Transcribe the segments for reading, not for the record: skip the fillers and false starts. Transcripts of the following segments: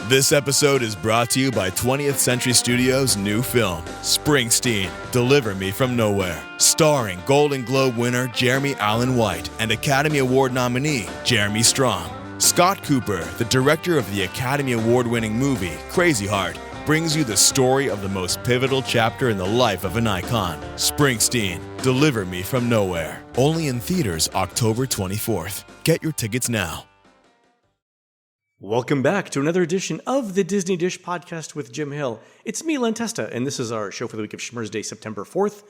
This episode is brought to you by 20th Century Studios' new film, Springsteen, Deliver Me From Nowhere, starring Golden Globe winner Jeremy Allen White and Academy Award nominee Jeremy Strong. Scott Cooper, the director of the Academy Award-winning movie Crazy Heart, brings you the story of the most pivotal chapter in the life of an icon. Springsteen, Deliver Me From Nowhere. Only in theaters October 24th. Get your tickets now. Welcome back to another edition of the Disney Dish Podcast with Jim Hill. It's me, Len Testa, and this is our show for the week of Schmurz Day, September 4th,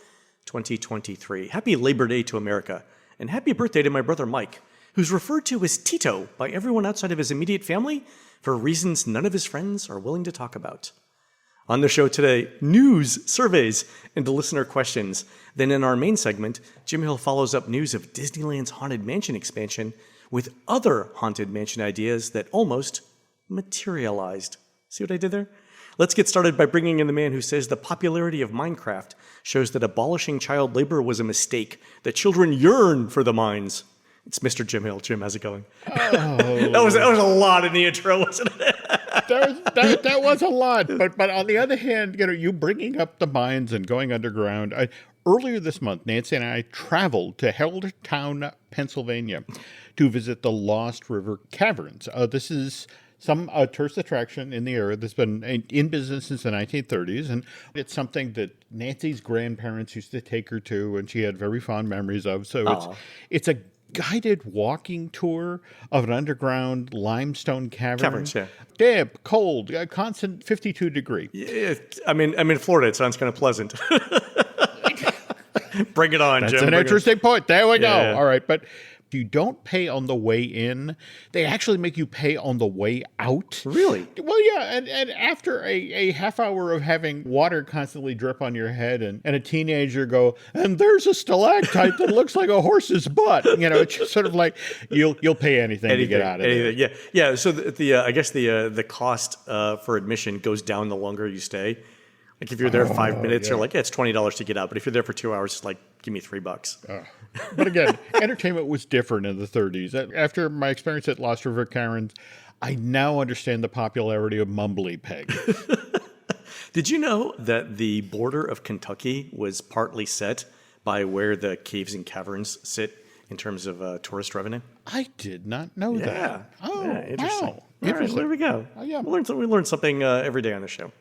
2023. Happy Labor Day to America, and happy birthday to my brother Mike, who's referred to as Tito by everyone outside of his immediate family for reasons none of his friends are willing to talk about. On the show today, news, surveys, and listener questions. Then in our main segment, Jim Hill follows up news of Disneyland's Haunted Mansion expansion with other Haunted Mansion ideas that almost materialized. See what I did there? Let's get started by bringing in the man who says the popularity of Minecraft shows that abolishing child labor was a mistake, that children yearn for the mines. It's Mr. Jim Hill. Jim, how's it going? Oh. that was a lot in the intro, wasn't it? that was a lot. But on the other hand, you bringing up the mines and going underground. Earlier this month, Nancy and I traveled to Hellertown, Pennsylvania, to visit the Lost River Caverns. This is some tourist attraction in the area that's been in business since the 1930s, and it's something that Nancy's grandparents used to take her to, and she had very fond memories of. So it's a guided walking tour of an underground limestone cavern. Caverns, yeah. Damp, cold, constant 52 degree. Yeah, I'm in Florida. It sounds kind of pleasant. Bring it on, That's Jim. an interesting point. There we go. Yeah. All right, but you don't pay on the way in. They actually make you pay on the way out. Really? Well, yeah, and after a half hour of having water constantly drip on your head and a teenager go, and there's a stalactite that looks like a horse's butt. It's just sort of like you'll pay anything to get out of there. Yeah. So I guess the cost for admission goes down the longer you stay. Like if you're there 5 minutes, you're like, it's $20 to get out. But if you're there for 2 hours, it's like, give me $3. But again, entertainment was different in the 30s. After my experience at Lost River Caverns, I now understand the popularity of Mumbly Peg. Did you know that the border of Kentucky was partly set by where the caves and caverns sit in terms of tourist revenue? I did not know that. Oh, yeah, interesting. Wow. All right, there we go. Oh, yeah. We learn something every day on the show.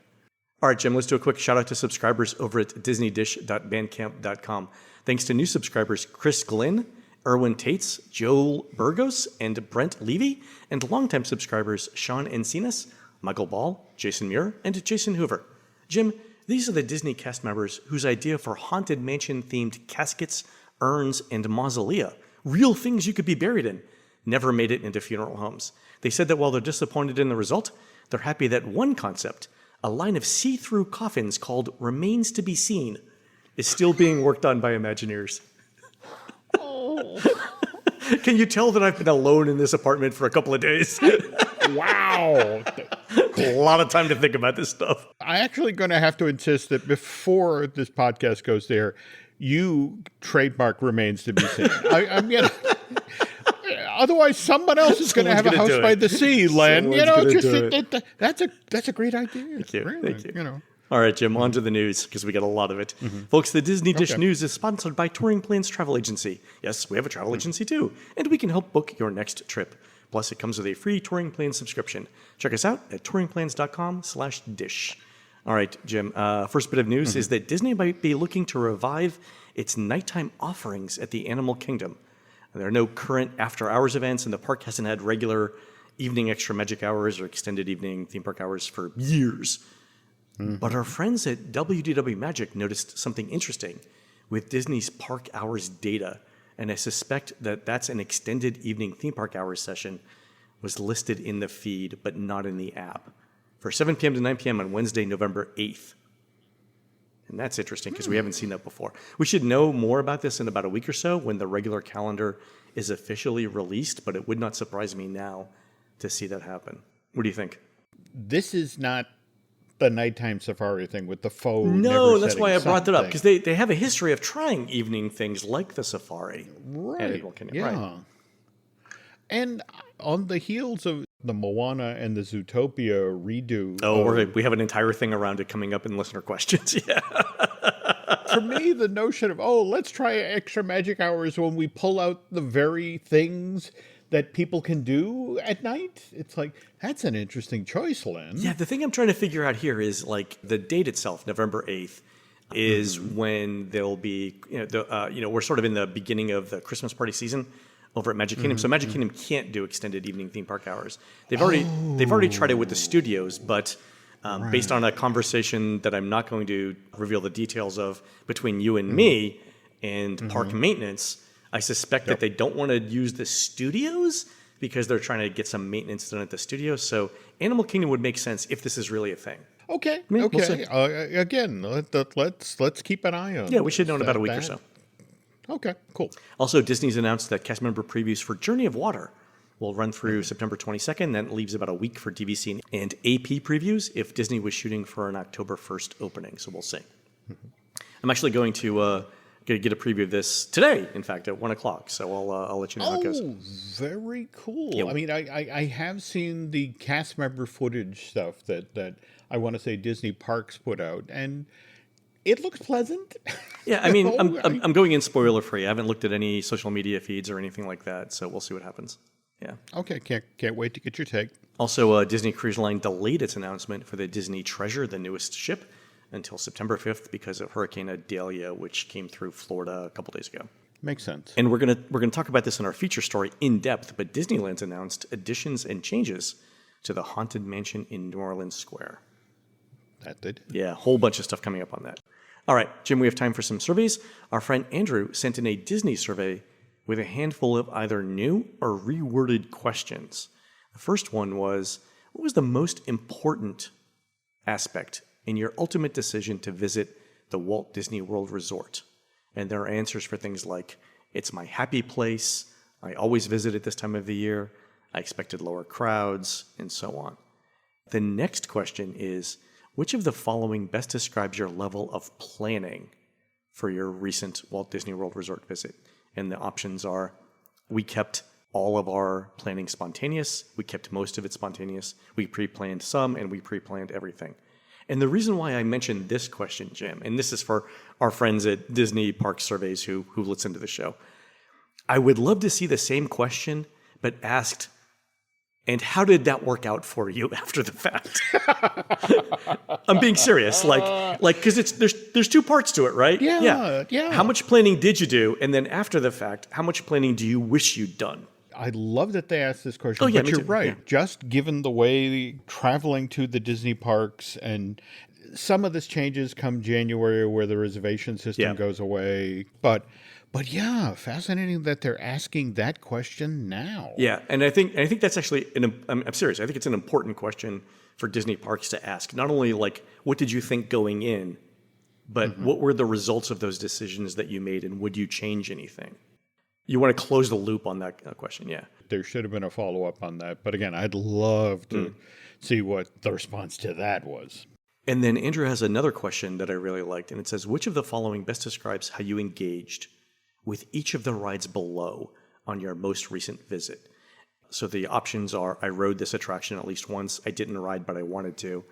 All right, Jim, let's do a quick shout out to subscribers over at disneydish.bandcamp.com. Thanks to new subscribers Chris Glynn, Erwin Tates, Joel Burgos, and Brent Levy, and longtime subscribers Sean Encinas, Michael Ball, Jason Muir, and Jason Hoover. Jim, these are the Disney cast members whose idea for Haunted Mansion-themed caskets, urns, and mausolea, real things you could be buried in, never made it into funeral homes. They said that while they're disappointed in the result, they're happy that one concept, a line of see-through coffins called Remains to be Seen, is still being worked on by Imagineers. Oh. Can you tell that I've been alone in this apartment for a couple of days? Wow. A lot of time to think about this stuff. I'm actually going to have to insist that before this podcast goes there, you trademark Remains to be Seen. I'm going to... Otherwise, someone else is going to have a house by the sea, Len. That's a great idea. Thank you. Really, Thank you. All right, Jim, on to the news, because we got a lot of it. Folks, the Disney Dish News is sponsored by Touring Plans Travel Agency. Yes, we have a travel agency too, and we can help book your next trip. Plus, it comes with a free Touring Plans subscription. Check us out at touringplans.com/dish. All right, Jim, first bit of news is that Disney might be looking to revive its nighttime offerings at the Animal Kingdom. There are no current after-hours events, and the park hasn't had regular evening extra magic hours or extended evening theme park hours for years. But our friends at WDW Magic noticed something interesting with Disney's park hours data, and I suspect that that's an extended evening theme park hours session was listed in the feed, but not in the app, for 7 p.m. to 9 p.m. on Wednesday, November 8th. And that's interesting because we haven't seen that before. We should know more about this in about a week or so when the regular calendar is officially released, but it would not surprise me now to see that happen. What do you think? This is not the nighttime safari thing with the faux. No, that's why I brought that up, because they have a history of trying evening things like the safari. Right. Yeah. And on the heels of The Moana and the Zootopia redo. Oh, we have an entire thing around it coming up in listener questions. Yeah. For me, the notion of, let's try extra magic hours when we pull out the very things that people can do at night. It's like, that's an interesting choice, Len. Yeah, the thing I'm trying to figure out here is like the date itself, November 8th, is when there'll be, we're sort of in the beginning of the Christmas party season over at Magic Kingdom. So Magic Kingdom can't do extended evening theme park hours. They've already tried it with the studios, but based on a conversation that I'm not going to reveal the details of between you and me and park maintenance, I suspect that they don't want to use the studios because they're trying to get some maintenance done at the studios. So Animal Kingdom would make sense if this is really a thing. Okay. We'll okay. Again, let's keep an eye on. Yeah, we should know in about a week or so. Okay, cool. Also, Disney's announced that cast member previews for Journey of Water will run through September 22nd. That leaves about a week for DVC and AP previews if Disney was shooting for an October 1st opening. So we'll see. I'm actually going to get a preview of this today, in fact, at 1 o'clock. So I'll let you know how it goes. Oh, very cool. Yeah. I mean, I have seen the cast member footage stuff that I want to say Disney Parks put out, and it looks pleasant. Yeah, I mean, I'm going in spoiler free. I haven't looked at any social media feeds or anything like that, so we'll see what happens. Yeah. Okay, can't wait to get your take. Also, Disney Cruise Line delayed its announcement for the Disney Treasure, the newest ship, until September 5th because of Hurricane Idalia, which came through Florida a couple days ago. Makes sense. And we're gonna talk about this in our feature story in depth. But Disneyland's announced additions and changes to the Haunted Mansion in New Orleans Square. That they did. Yeah, a whole bunch of stuff coming up on that. All right, Jim, we have time for some surveys. Our friend Andrew sent in a Disney survey with a handful of either new or reworded questions. The first one was, what was the most important aspect in your ultimate decision to visit the Walt Disney World Resort? And there are answers for things like, it's my happy place, I always visit at this time of the year, I expected lower crowds, and so on. The next question is, which of the following best describes your level of planning for your recent Walt Disney World Resort visit? And the options are, we kept all of our planning spontaneous, we kept most of it spontaneous, we pre-planned some, and we pre-planned everything. And the reason why I mentioned this question, Jim, and this is for our friends at Disney Park Surveys who listen to the show, I would love to see the same question, but asked, and how did that work out for you after the fact? I'm being serious, because there's two parts to it, right? Yeah. How much planning did you do, and then after the fact, how much planning do you wish you'd done? I love that they asked this question, Oh, yeah, but me you're too. right. Yeah. Just given the way traveling to the Disney parks, and some of this changes come January where the reservation system goes away. But yeah, fascinating that they're asking that question now. Yeah, and I think that's actually I'm serious. I think it's an important question for Disney parks to ask. Not only like what did you think going in, but what were the results of those decisions that you made, and would you change anything? You want to close the loop on that question, yeah. There should have been a follow-up on that. But again, I'd love to see what the response to that was. And then Andrew has another question that I really liked, and it says, which of the following best describes how you engaged with each of the rides below on your most recent visit? So the options are, I rode this attraction at least once, I didn't ride but I wanted to,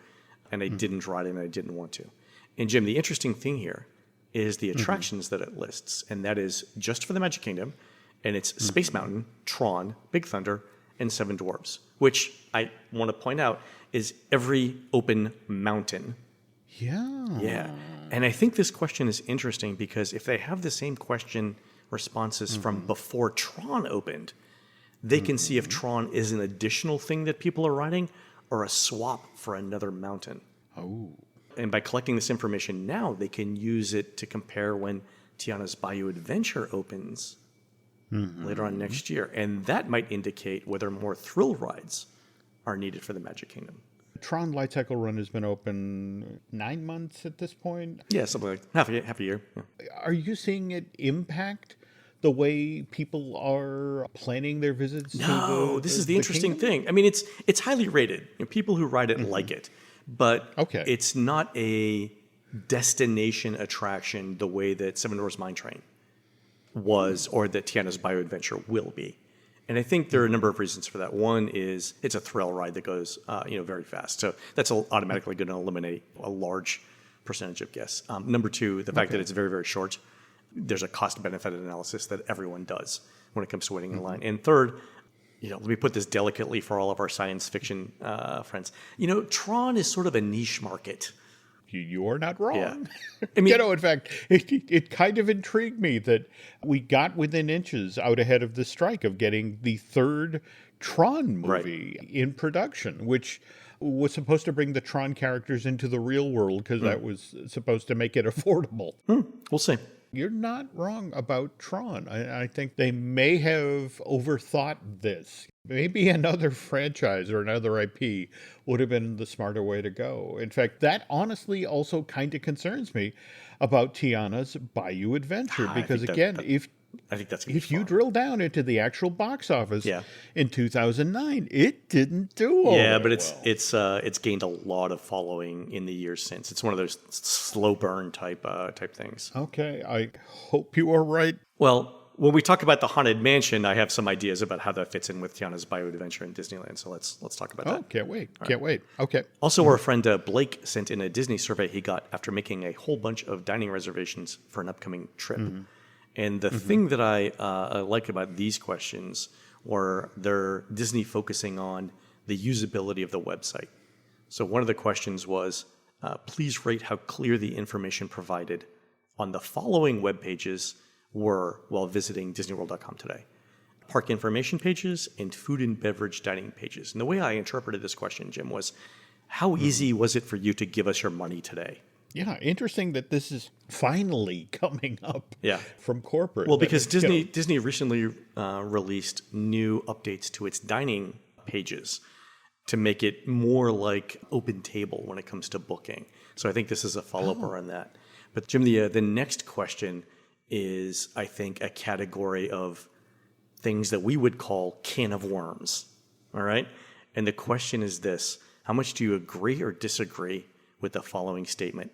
and I didn't ride and I didn't want to. And Jim, the interesting thing here is the attractions that it lists, and that is just for the Magic Kingdom, and it's Space Mountain, Tron, Big Thunder, and Seven Dwarfs, which I want to point out is every open mountain. Yeah. And I think this question is interesting because if they have the same question responses from before Tron opened, they can see if Tron is an additional thing that people are riding or a swap for another mountain. Oh. And by collecting this information now, they can use it to compare when Tiana's Bayou Adventure opens later on next year. And that might indicate whether more thrill rides are needed for the Magic Kingdom. Tron Light Cycle Run has been open 9 months at this point. Yeah, something like half a year. Yeah. Are you seeing it impact the way people are planning their visits? No, this is the interesting thing. I mean, it's highly rated. You know, people who ride it like it, but it's not a destination attraction the way that Seven Dwarfs Mine Train was, or that Tiana's Bayou Adventure will be. And I think there are a number of reasons for that. One is it's a thrill ride that goes, very fast. So that's automatically going to eliminate a large percentage of guests. Number two, the fact that it's very, very short. There's a cost-benefit analysis that everyone does when it comes to waiting in line. And third, let me put this delicately for all of our science fiction friends. Tron is sort of a niche market. You're not wrong. Yeah. I mean, in fact, it kind of intrigued me that we got within inches out ahead of the strike of getting the third Tron movie in production, which was supposed to bring the Tron characters into the real world because that was supposed to make it affordable. We'll see. You're not wrong about Tron. I think they may have overthought this. Maybe another franchise or another IP would have been the smarter way to go. In fact, that honestly also kind of concerns me about Tiana's Bayou Adventure. Because again, I think that's if you drill down into the actual box office in 2009, it didn't do all that but well. it's gained a lot of following in the years since. It's one of those slow burn type things. Okay, I hope you are right. Well, when we talk about the Haunted Mansion, I have some ideas about how that fits in with Tiana's Bayou Adventure in Disneyland. So let's talk about that. Oh, can't wait. Can't wait. Okay. Also, our friend Blake sent in a Disney survey he got after making a whole bunch of dining reservations for an upcoming trip. And the thing that I like about these questions were they're Disney focusing on the usability of the website. So one of the questions was, please rate how clear the information provided on the following web pages were while visiting DisneyWorld.com today: park information pages and food and beverage dining pages. And the way I interpreted this question, Jim, was how easy was it for you to give us your money today? Yeah, interesting that this is finally coming up from corporate. Well, because Disney recently released new updates to its dining pages to make it more like Open Table when it comes to booking. So I think this is a follow-up on that. But Jim, the next question is, I think, a category of things that we would call can of worms. All right? And the question is this: how much do you agree or disagree with the following statement?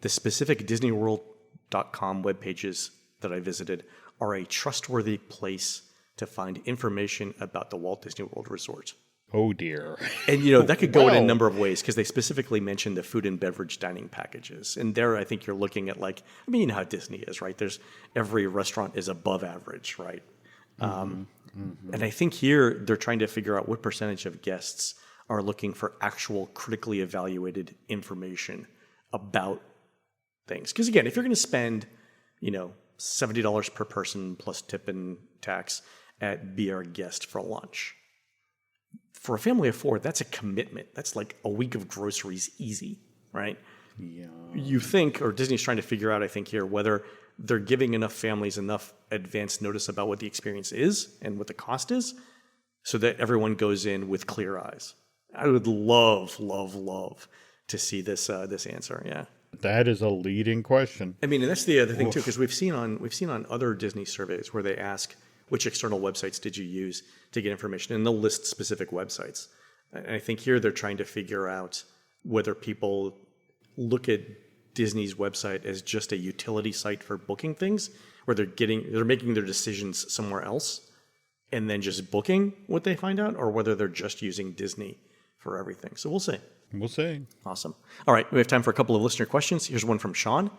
The specific DisneyWorld.com web pages that I visited are a trustworthy place to find information about the Walt Disney World Resort. Oh, dear. And, that could go in a number of ways because they specifically mentioned the food and beverage dining packages. And there, I think you're looking at you know how Disney is, right? Every restaurant is above average, right? And I think here they're trying to figure out what percentage of guests are looking for actual critically evaluated information about things. Because again, if you're going to spend, $70 per person plus tip and tax at Be Our Guest for lunch, for a family of four, that's a commitment. That's like a week of groceries easy, right? Yeah. You think, or Disney's trying to figure out, I think here, whether they're giving enough families enough advance notice about what the experience is and what the cost is so that everyone goes in with clear eyes. I would love to see this answer. Yeah. That is a leading question. I mean, and that's the other thing too, because we've seen on other Disney surveys where they ask which external websites did you use to get information, and they'll list specific websites. And I think here they're trying to figure out whether people look at Disney's website as just a utility site for booking things, where they're making their decisions somewhere else and then just booking what they find out, or whether they're just using Disney for everything. So we'll see. We'll see. Awesome. All right, we have time for a couple of listener questions. Here's one from Sean.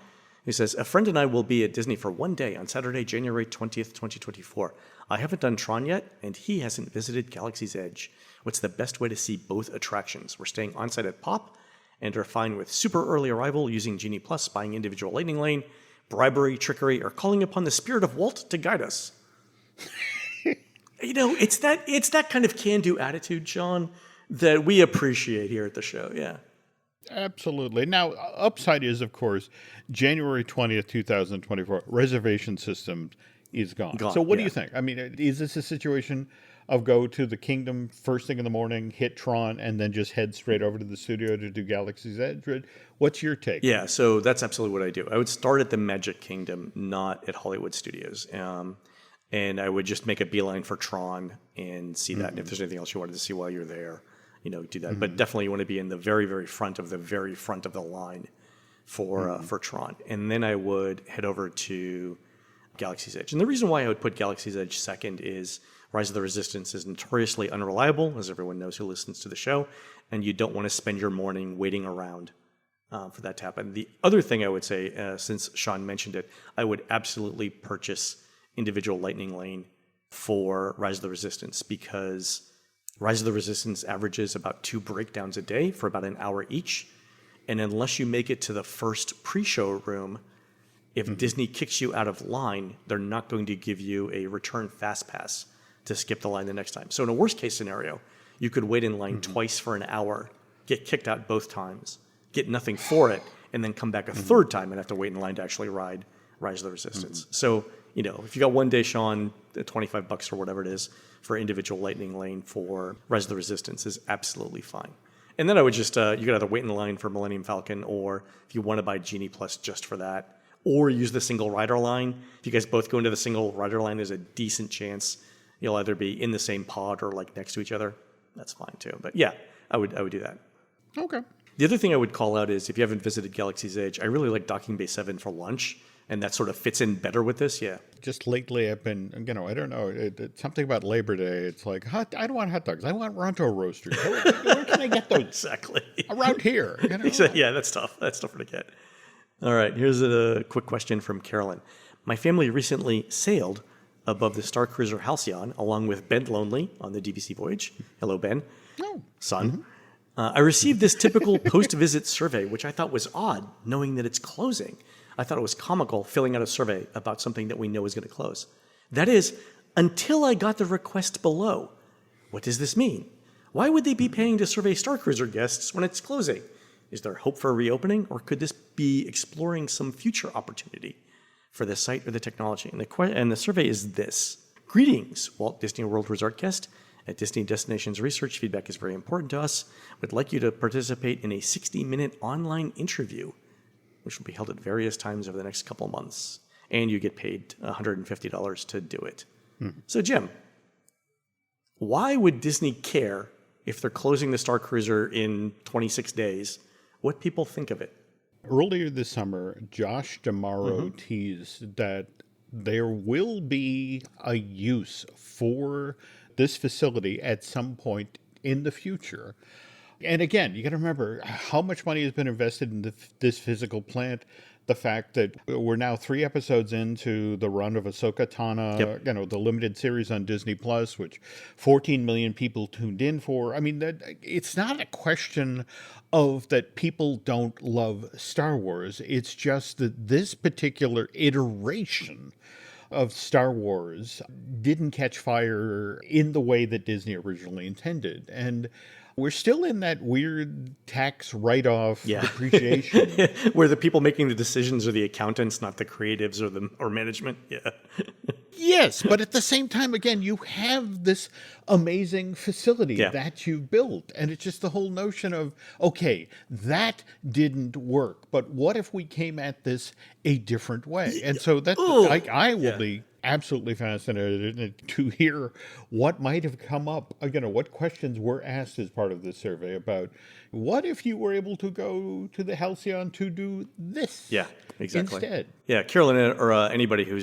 He says, a friend and I will be at Disney for one day on Saturday, January 20th, 2024. I haven't done Tron yet, and he hasn't visited Galaxy's Edge. What's the best way to see both attractions? We're staying on-site at Pop and are fine with super early arrival using Genie Plus, buying individual lightning lane, bribery, trickery, or calling upon the spirit of Walt to guide us. It's that kind of can-do attitude, Sean, that we appreciate here at the show. Yeah. Absolutely. Now, upside is, of course, January 20th, 2024, reservation system is gone. So what do you think? I mean, is this a situation of go to the Kingdom first thing in the morning, hit Tron, and then just head straight over to the studio to do Galaxy's Edge? What's your take? Yeah, so that's absolutely what I do. I would start at the Magic Kingdom, not at Hollywood Studios. And I would just make a beeline for Tron and see that. And if there's anything else you wanted to see while you're there, do that. But definitely you want to be in the very, very front of the line for Tron. And then I would head over to Galaxy's Edge. And the reason why I would put Galaxy's Edge second is Rise of the Resistance is notoriously unreliable, as everyone knows who listens to the show, and you don't want to spend your morning waiting around for that to happen. The other thing I would say, since Sean mentioned it, I would absolutely purchase individual Lightning Lane for Rise of the Resistance, because Rise of the Resistance averages about 2 breakdowns a day for about an hour each. And unless you make it to the first pre-show room, if Disney kicks you out of line, they're not going to give you a return fast pass to skip the line the next time. So in a worst case scenario, you could wait in line twice for an hour, get kicked out both times, get nothing for it, and then come back a third time and have to wait in line to actually ride Rise of the Resistance. So, if you got one day, Sean, $25 or whatever it is for individual Lightning Lane for Rise of the Resistance is absolutely fine. And then I would just, you could either wait in line for Millennium Falcon, or if you want to buy Genie Plus just for that, or use the single rider line. If you guys both go into the single rider line, there's a decent chance you'll either be in the same pod or like next to each other. That's fine too. But yeah, I would do that. Okay. The other thing I would call out is if you haven't visited Galaxy's Edge, I really like Docking Bay 7 for lunch, and that sort of fits in better with this. Yeah. Just lately, I've been, I don't know, it's something about Labor Day. It's like, I don't want hot dogs. I want Ronto roasters. Where can I get those? Exactly. Around here. Yeah, that's tough. That's tougher to get. All right, here's a quick question from Carolyn. My family recently sailed above the Star Cruiser Halcyon along with Ben Lonely on the DVC voyage. Hello, Ben. Oh. Son. I received this typical post-visit survey, which I thought was odd, knowing that it's closing. I thought it was comical filling out a survey about something that we know is going to close. That is, until I got the request below. What does this mean? Why would they be paying to survey Star Cruiser guests when it's closing? Is there hope for a reopening, or could this be exploring some future opportunity for the site or the technology? And the survey is this. Greetings, Walt Disney World Resort guest. At Disney Destinations Research, feedback is very important to us. We'd like you to participate in a 60-minute online interview, which will be held at various times over the next couple of months. And you get paid $150 to do it. So, Jim, why would Disney care if they're closing the Star Cruiser in 26 days? What people think of it? Earlier this summer, Josh D'Amaro teased that there will be a use for this facility at some point in the future. And again, you got to remember how much money has been invested in this physical plant. The fact that we're now 3 episodes into the run of Ahsoka Tano, the limited series on Disney Plus, which 14 million people tuned in for. I mean, it's not a question of that people don't love Star Wars. It's just that this particular iteration of Star Wars didn't catch fire in the way that Disney originally intended. And we're still in that weird tax write-off depreciation. Where the people making the decisions are the accountants, not the creatives or management. Yeah. Yes, but at the same time, again, you have this amazing facility that you built. And it's just the whole notion of, okay, that didn't work, but what if we came at this a different way? And so that I will be absolutely fascinated to hear what might have come up. Again, what questions were asked as part of this survey about what if you were able to go to the Halcyon to do this? Yeah, exactly. Instead. Yeah, Carolyn or anybody who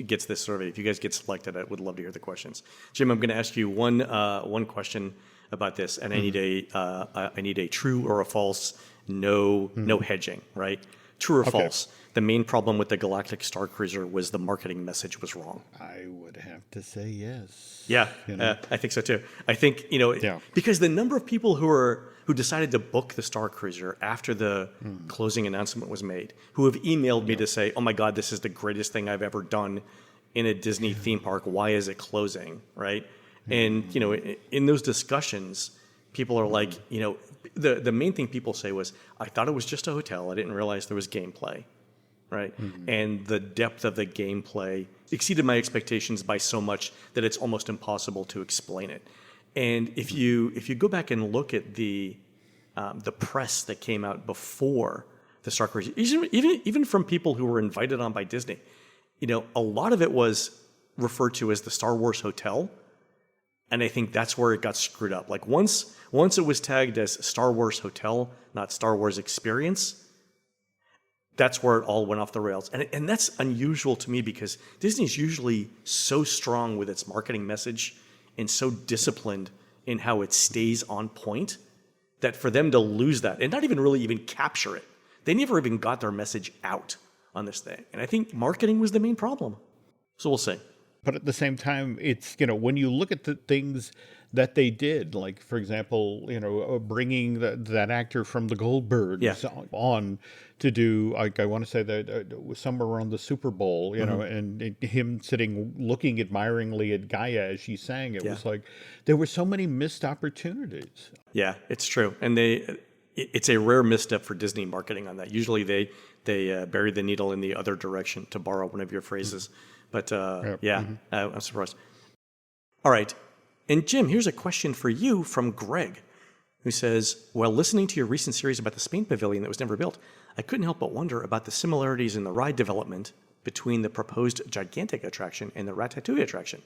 gets this survey, if you guys get selected, I would love to hear the questions. Jim, I'm going to ask you one question about this, and I need a true or a false, no hedging, right? True or false? The main problem with the Galactic Star Cruiser was the marketing message was wrong. I would have to say yes. Yeah, I think so too. I think because the number of people who decided to book the Star Cruiser after the closing announcement was made, who have emailed me to say, "Oh my God, this is the greatest thing I've ever done in a Disney theme park. Why is it closing?" Right? And in those discussions, people are like, the main thing people say was, "I thought it was just a hotel. I didn't realize there was gameplay." Right. And the depth of the gameplay exceeded my expectations by so much that it's almost impossible to explain it. And if you go back and look at the press that came out before the Star Cruiser, even from people who were invited on by Disney, a lot of it was referred to as the Star Wars Hotel. And I think that's where it got screwed up. Like once it was tagged as Star Wars Hotel, not Star Wars Experience, that's where it all went off the rails. And that's unusual to me because Disney's usually so strong with its marketing message and so disciplined in how it stays on point that for them to lose that and not even really even capture it, they never even got their message out on this thing. And I think marketing was the main problem. So we'll see. But at the same time, it's, when you look at the things that they did, like, for example, bringing that actor from the Goldbergs on to do, like, I want to say that it was somewhere around the Super Bowl, and him sitting, looking admiringly at Gaia as she sang. It was like, there were so many missed opportunities. Yeah, it's true. And it's a rare misstep for Disney marketing on that. Usually they bury the needle in the other direction, to borrow one of your phrases. But I'm surprised. All right. And Jim, here's a question for you from Greg, who says, while listening to your recent series about the Spain Pavilion that was never built, I couldn't help but wonder about the similarities in the ride development between the proposed gigantic attraction and the Ratatouille attraction.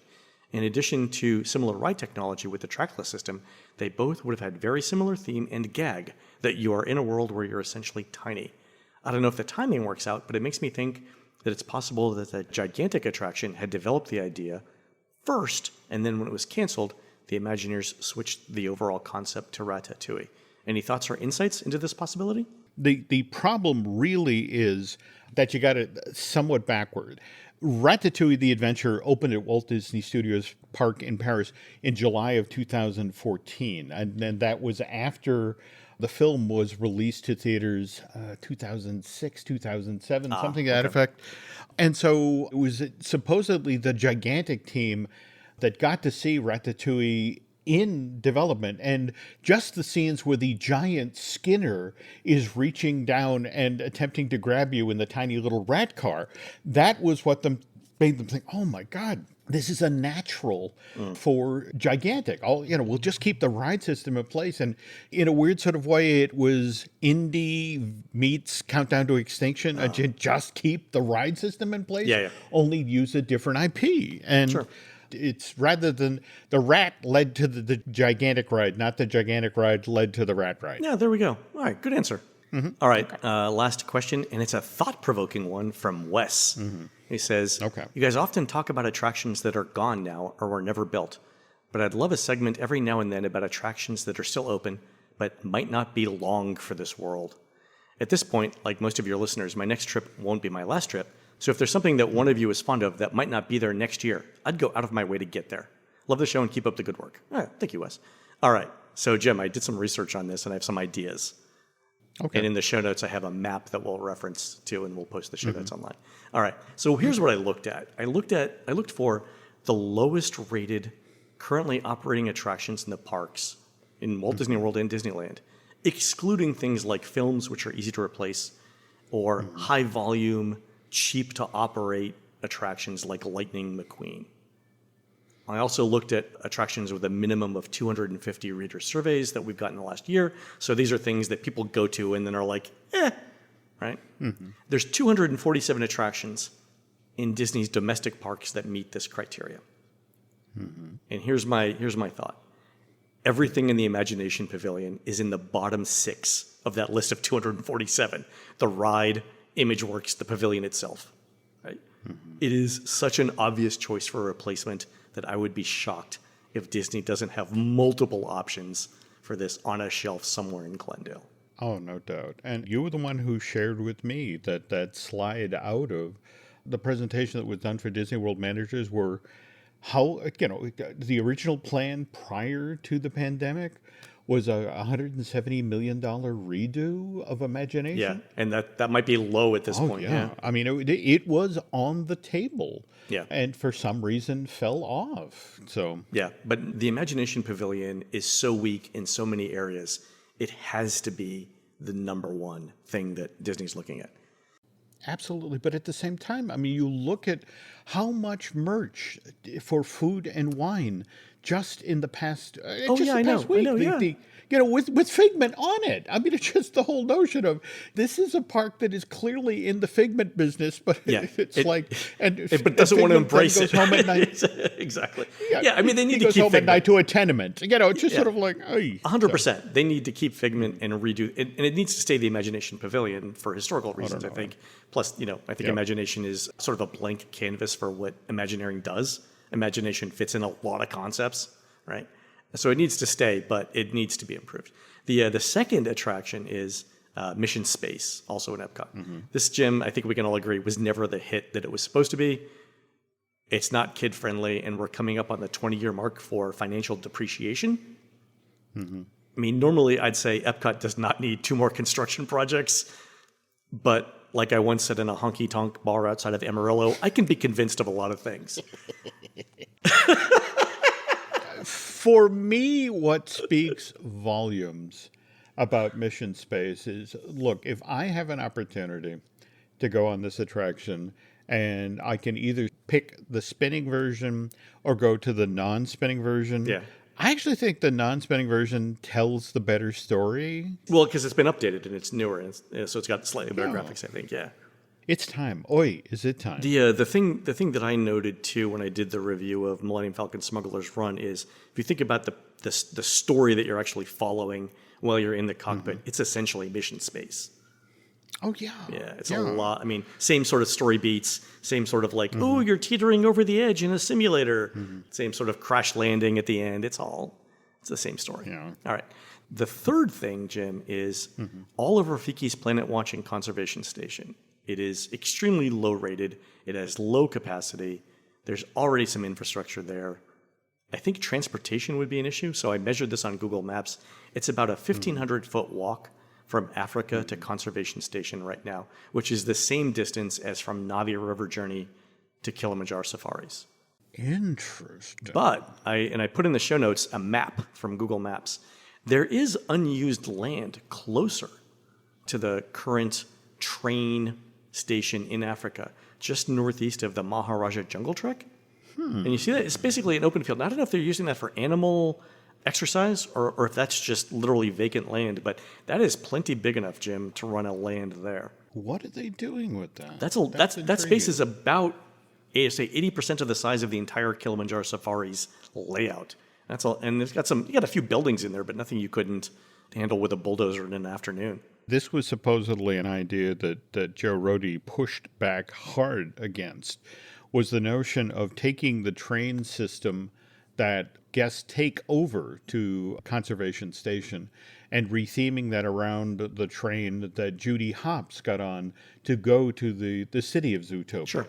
In addition to similar ride technology with the trackless system, they both would have had very similar theme and gag, that you are in a world where you're essentially tiny. I don't know if the timing works out, but it makes me think that it's possible that the gigantic attraction had developed the idea first, and then when it was canceled, the Imagineers switched the overall concept to Ratatouille. Any thoughts or insights into this possibility? The problem really is that you got it somewhat backward. Ratatouille the Adventure opened at Walt Disney Studios Park in Paris in July of 2014, and then that was after the film was released to theaters 2006, 2007, something to that effect. And so it was supposedly the gigantic team that got to see Ratatouille in development, and just the scenes where the giant Skinner is reaching down and attempting to grab you in the tiny little rat car, that was what made them think, oh my God, this is a natural for gigantic. We'll just keep the ride system in place. And in a weird sort of way, it was Indy meets Countdown to Extinction. Just keep the ride system in place, only use a different IP. And it's rather than the rat led to the gigantic ride, not the gigantic ride led to the rat ride. Yeah, there we go. All right, good answer. All right, last question, and it's a thought-provoking one from Wes. He says, you guys often talk about attractions that are gone now or were never built, but I'd love a segment every now and then about attractions that are still open but might not be long for this world. At this point, like most of your listeners, my next trip won't be my last trip, so if there's something that one of you is fond of that might not be there next year, I'd go out of my way to get there. Love the show and keep up the good work. All right, thank you, Wes. All right, so Jim, I did some research on this and I have some ideas. Okay. And in the show notes, I have a map that we'll reference to, and we'll post the show notes online. All right. So here's what I looked at. I looked for the lowest rated currently operating attractions in the parks in Walt Disney World and Disneyland, excluding things like films, which are easy to replace, or high volume, cheap to operate attractions like Lightning McQueen. I also looked at attractions with a minimum of 250 reader surveys that we've gotten in the last year. So these are things that people go to and then are like, right? There's 247 attractions in Disney's domestic parks that meet this criteria. And here's my thought. Everything in the Imagination Pavilion is in the bottom 6 of that list of 247. The ride, ImageWorks, the pavilion itself, right? It is such an obvious choice for a replacement that I would be shocked if Disney doesn't have multiple options for this on a shelf somewhere in Glendale. Oh, no doubt. And you were the one who shared with me that slide out of the presentation that was done for Disney World managers were how, the original plan prior to the pandemic was a $170 million redo of Imagination. Yeah, and that might be low at this point. Yeah. I mean, it was on the table. Yeah. And for some reason fell off. So yeah, but the Imagination Pavilion is so weak in so many areas, it has to be the number one thing that Disney's looking at. Absolutely. But at the same time, I mean, you look at how much merch for food and wine just in the past, past week, with Figment on it. I mean, it's just the whole notion of this is a park that is clearly in the Figment business, but but doesn't want to embrace it. Goes home at night. Exactly. Yeah, I mean, they need to keep home Figment. At night to a tenement. It's just sort of like, 100%. They need to keep Figment and redo it, and it needs to stay the Imagination Pavilion for historical reasons, I think. Plus, I think Imagination is sort of a blank canvas for what Imagineering does. Imagination fits in a lot of concepts. right? So it needs to stay, but it needs to be improved. The second attraction is Mission Space, also in Epcot. This gym, I think we can all agree, was never the hit that it was supposed to be. It's not kid-friendly, and we're coming up on the 20-year mark for financial depreciation. I mean, normally I'd say Epcot does not need 2 more construction projects, but like I once said in a honky-tonk bar outside of Amarillo, I can be convinced of a lot of things. For me, what speaks volumes about Mission Space is, look, if I have an opportunity to go on this attraction and I can either pick the spinning version or go to the non-spinning version, I actually think the non-spinning version tells the better story. Well, because it's been updated and it's newer, and so it's got slightly better graphics, I think, It's time. Oi, is it time? The thing that I noted too when I did the review of Millennium Falcon Smuggler's Run is, if you think about the story that you're actually following while you're in the cockpit, it's essentially Mission Space. Oh, yeah. Yeah, it's a lot. I mean, same sort of story beats, same sort of like, oh, you're teetering over the edge in a simulator. Same sort of crash landing at the end. It's the same story. Yeah. All right. The third thing, Jim, is all of Rafiki's Planet Watching Conservation Station. It is extremely low rated. It has low capacity. There's already some infrastructure there. I think transportation would be an issue. So I measured this on Google Maps. It's about a 1,500-foot walk from Africa to Conservation Station right now, which is the same distance as from Navia River Journey to Kilimanjaro Safaris. Interesting. But I put in the show notes a map from Google Maps. There is unused land closer to the current train station in Africa, just northeast of the Maharaja Jungle Trek. And you see that? It's basically an open field. I don't know if they're using that for animal exercise or if that's just literally vacant land, but that is plenty big enough, Jim, to run a land there. What are they doing with that? That space is about, say, 80% of the size of the entire Kilimanjaro Safaris layout. That's all, and you got a few buildings in there, but nothing you couldn't handle with a bulldozer in an afternoon. This was supposedly an idea that Joe Rohde pushed back hard against, was the notion of taking the train system that guests take over to Conservation Station and retheming that around the train that Judy Hopps got on to go to the city of Zootopia. Sure.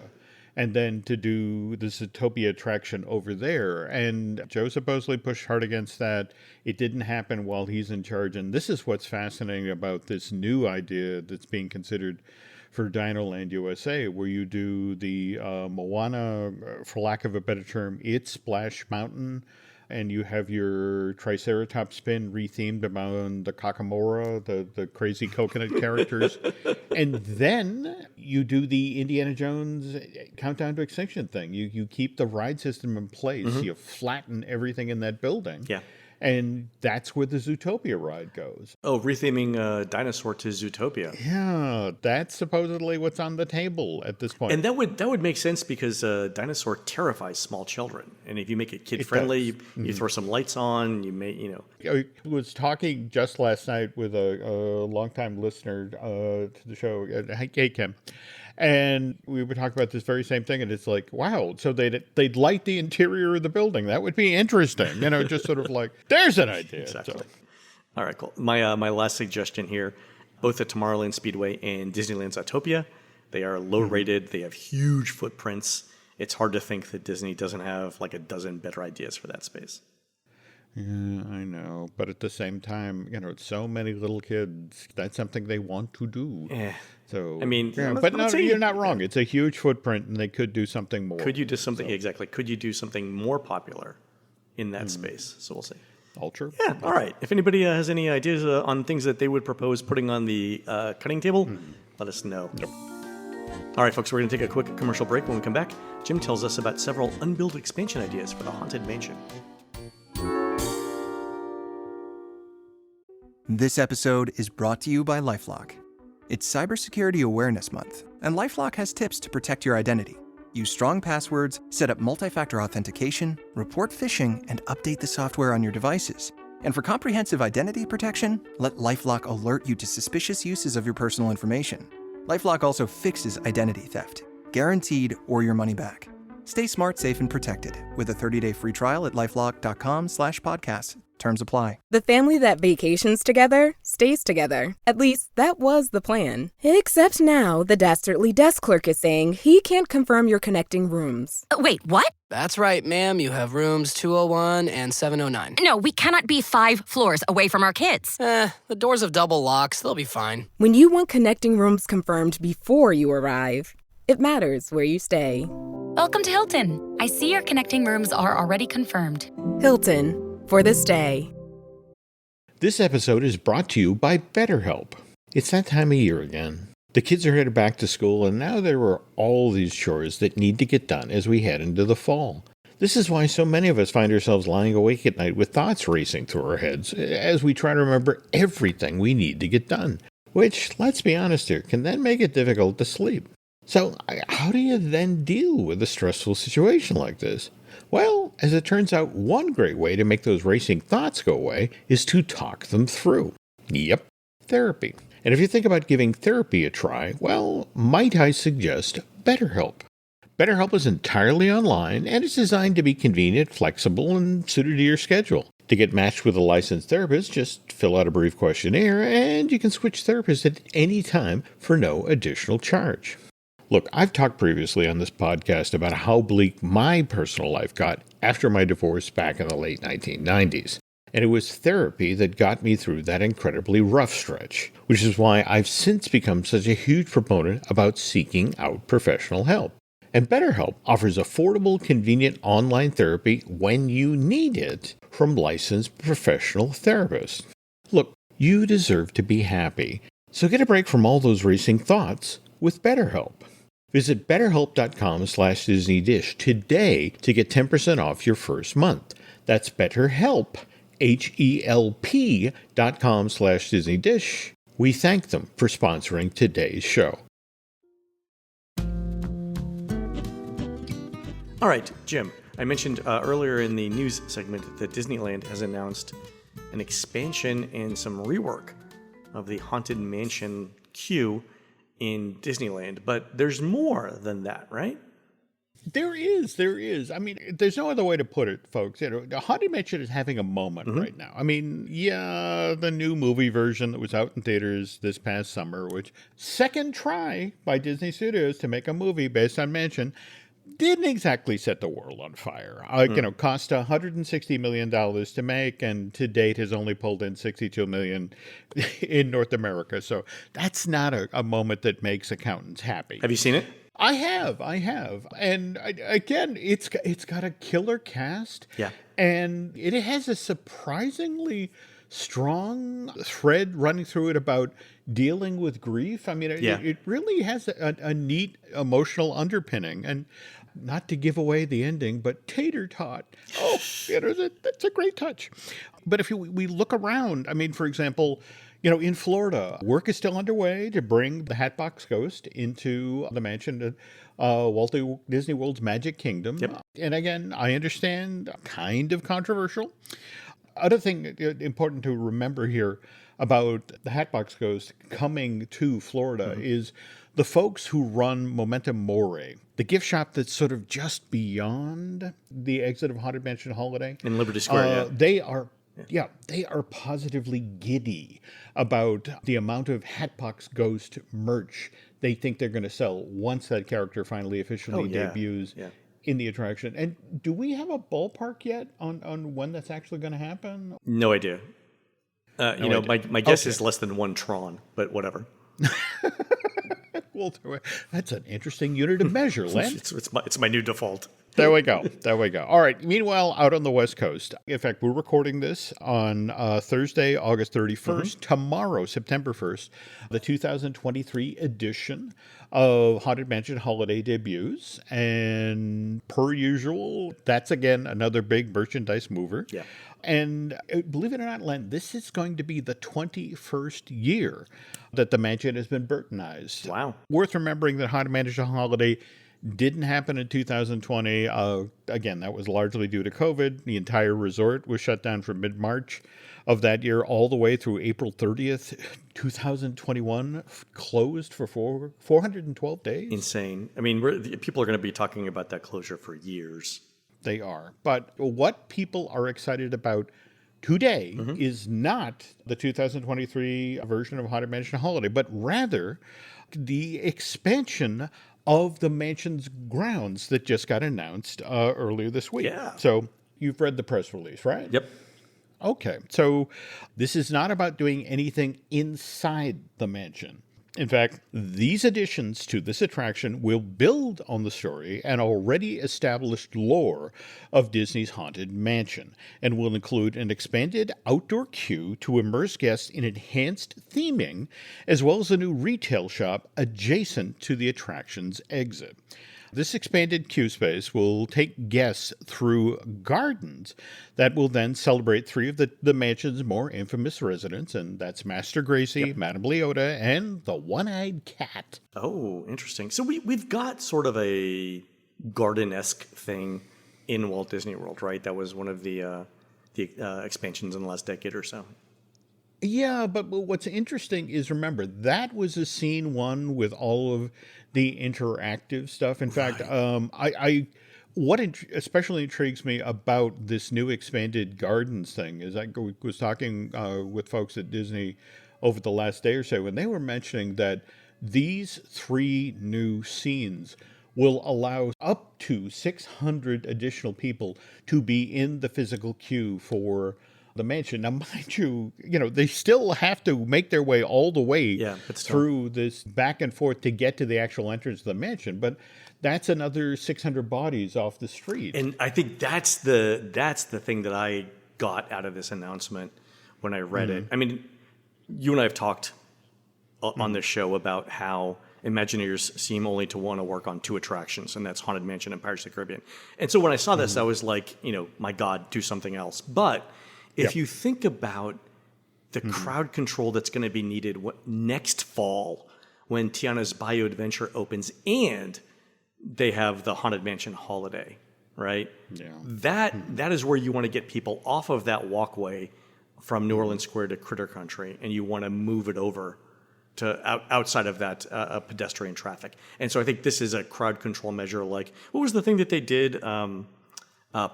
And then to do the Zootopia attraction over there. And Joe supposedly pushed hard against that. It didn't happen while he's in charge. And this is what's fascinating about this new idea that's being considered for Dinoland USA, where you do the Moana, for lack of a better term, It's Splash Mountain, and you have your Triceratops spin rethemed around the Kakamora, the crazy coconut characters. And then you do the Indiana Jones Countdown to Extinction thing. You keep the ride system in place. You flatten everything in that building. Yeah. And that's where the Zootopia ride goes. Oh, retheming Dinosaur to Zootopia. Yeah, that's supposedly what's on the table at this point. And that would make sense because Dinosaur terrifies small children. And if you make it kid-friendly, you throw some lights on, I was talking just last night with a longtime listener to the show, hey, Kim. And we were talking about this very same thing, and it's like, wow, so they'd light the interior of the building. That would be interesting, just sort of like, there's an idea. Exactly. So. All right, cool. My last suggestion here, both at Tomorrowland Speedway and Disneyland Zootopia, they are low-rated. They have huge footprints. It's hard to think that Disney doesn't have like a dozen better ideas for that space. Yeah, I know. But at the same time, so many little kids, that's something they want to do. So, you're not wrong. It's a huge footprint, and they could do something more. Could you do something, exactly. Could you do something more popular in that space? So we'll see. Ultra? Yeah, all right. If anybody has any ideas on things that they would propose putting on the cutting table, let us know. Yep. All right, folks, we're going to take a quick commercial break. When we come back, Jim tells us about several unbuilt expansion ideas for the Haunted Mansion. This episode is brought to you by LifeLock. It's Cybersecurity Awareness Month, and LifeLock has tips to protect your identity. Use strong passwords, set up multi-factor authentication, report phishing, and update the software on your devices. And for comprehensive identity protection, let LifeLock alert you to suspicious uses of your personal information. LifeLock also fixes identity theft, guaranteed or your money back. Stay smart, safe, and protected with a 30-day free trial at LifeLock.com/podcast. Terms apply. The family that vacations together stays together. At least, that was the plan. Except now, the dastardly desk clerk is saying he can't confirm your connecting rooms. Wait, what? That's right, ma'am. You have rooms 201 and 709. No, we cannot be 5 floors away from our kids. The doors have double locks. They'll be fine. When you want connecting rooms confirmed before you arrive, it matters where you stay. Welcome to Hilton. I see your connecting rooms are already confirmed. Hilton, for the stay. This episode is brought to you by BetterHelp. It's that time of year again. The kids are headed back to school, and now there are all these chores that need to get done as we head into the fall. This is why so many of us find ourselves lying awake at night with thoughts racing through our heads as we try to remember everything we need to get done, which, let's be honest here, can then make it difficult to sleep. So how do you then deal with a stressful situation like this? Well, as it turns out, one great way to make those racing thoughts go away is to talk them through. Yep, therapy. And if you think about giving therapy a try, well, might I suggest BetterHelp? BetterHelp is entirely online, and it's designed to be convenient, flexible, and suited to your schedule. To get matched with a licensed therapist, just fill out a brief questionnaire, and you can switch therapists at any time for no additional charge. Look, I've talked previously on this podcast about how bleak my personal life got after my divorce back in the late 1990s. And it was therapy that got me through that incredibly rough stretch, which is why I've since become such a huge proponent about seeking out professional help. And BetterHelp offers affordable, convenient online therapy when you need it from licensed professional therapists. Look, you deserve to be happy, so get a break from all those racing thoughts with BetterHelp. Visit BetterHelp.com/DisneyDish today to get 10% off your first month. That's BetterHelp, HELP.com/DisneyDish. We thank them for sponsoring today's show. All right, Jim, I mentioned earlier in the news segment that Disneyland has announced an expansion and some rework of the Haunted Mansion queue in Disneyland, but there's more than that, right? There is. I mean, there's no other way to put it, folks. The Haunted Mansion is having a moment right now. I mean, yeah, the new movie version that was out in theaters this past summer, which second try by Disney Studios to make a movie based on Mansion, didn't exactly set the world on fire. Cost $160 million to make, and to date has only pulled in $62 million in North America. So that's not a moment that makes accountants happy. Have you seen it? I have. And again, it's got a killer cast. Yeah. And it has a surprisingly strong thread running through it about dealing with grief. I mean, it really has a neat emotional underpinning. And not to give away the ending, but tater tot. Oh, that's a great touch. But if we look around, I mean, for example, in Florida, work is still underway to bring the Hatbox Ghost into the mansion, Walt Disney World's Magic Kingdom. Yep. And again, I understand, kind of controversial. Other thing important to remember here about the Hatbox Ghost coming to Florida is the folks who run Momentum More, the gift shop that's sort of just beyond the exit of Haunted Mansion Holiday. In Liberty Square, They are positively giddy about the amount of Hatbox Ghost merch they think they're going to sell once that character finally officially debuts in the attraction. And do we have a ballpark yet on when that's actually going to happen? No idea. My guess is less than 1 Tron, but whatever. Well, that's an interesting unit of measure, Len. It's my new default. There we go. All right. Meanwhile, out on the West Coast, in fact, we're recording this on Thursday, August 31st. Tomorrow, September 1st, the 2023 edition of Haunted Mansion Holiday debuts. And per usual, that's again another big merchandise mover. Yeah. And believe it or not, Len, this is going to be the 21st year that the mansion has been Burtonized. Wow. Worth remembering that Haunted Mansion Holiday didn't happen in 2020. Again, that was largely due to COVID. The entire resort was shut down for mid-March. of that year all the way through April 30th, 2021, closed for 412 days. Insane. I mean, people are going to be talking about that closure for years. They are. But what people are excited about today is not the 2023 version of Haunted Mansion Holiday, but rather the expansion of the mansion's grounds that just got announced earlier this week. Yeah. So you've read the press release, right? Yep. Okay. So this is not about doing anything inside the mansion. In fact, these additions to this attraction will build on the story and already established lore of Disney's Haunted Mansion, and will include an expanded outdoor queue to immerse guests in enhanced theming, as well as a new retail shop adjacent to the attraction's exit. This expanded queue space will take guests through gardens that will then celebrate three of the mansion's more infamous residents, and that's Master Gracie, Madame Leota, and the One-Eyed Cat. Oh, interesting. So we've got sort of a garden-esque thing in Walt Disney World, right? That was one of the expansions in the last decade or so. Yeah, but what's interesting is, remember, that was a scene one with all of the interactive stuff. In fact, what especially intrigues me about this new expanded gardens thing is I was talking with folks at Disney over the last day or so, and they were mentioning that these three new scenes will allow up to 600 additional people to be in the physical queue for the mansion. Now, mind you, they still have to make their way all the way through this back and forth to get to the actual entrance of the mansion, but that's another 600 bodies off the street. And I think that's the thing that I got out of this announcement when I read it. I mean, you and I have talked on this show about how Imagineers seem only to want to work on two attractions, and that's Haunted Mansion and Pirates of the Caribbean. And so when I saw this, I was like, my God, do something else. But if you think about the crowd control that's going to be needed next fall when Tiana's Bayou Adventure opens and they have the Haunted Mansion Holiday, right? Yeah. That is where you want to get people off of that walkway from New Orleans Square to Critter Country, and you want to move it over to outside of that pedestrian traffic. And so I think this is a crowd control measure. Like, what was the thing that they did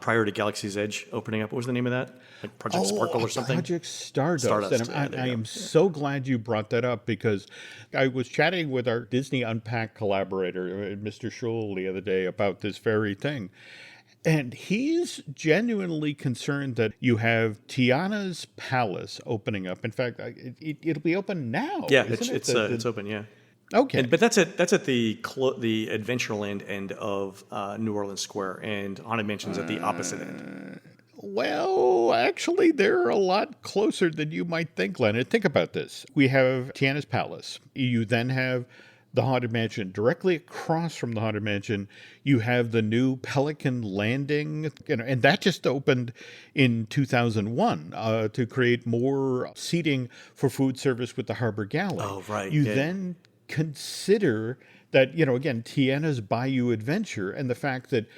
prior to Galaxy's Edge opening up? What was the name of that? Like Project Sparkle or something? Project Stardust. And I am so glad you brought that up, because I was chatting with our Disney Unpacked collaborator, Mr. Schul, the other day about this very thing. And he's genuinely concerned that you have Tiana's Palace opening up. In fact, it'll be open now. Yeah, it's open, yeah. Okay. But that's at the Adventureland end of New Orleans Square, and Haunted Mansion's at the opposite end. Well, actually, they're a lot closer than you might think, Leonard. Think about this. We have Tiana's Palace. You then have the Haunted Mansion. Directly across from the Haunted Mansion, you have the new Pelican Landing, and that just opened in 2001 to create more seating for food service with the Harbor Galley. Oh, right. You then consider that, again, Tiana's Bayou Adventure, and the fact that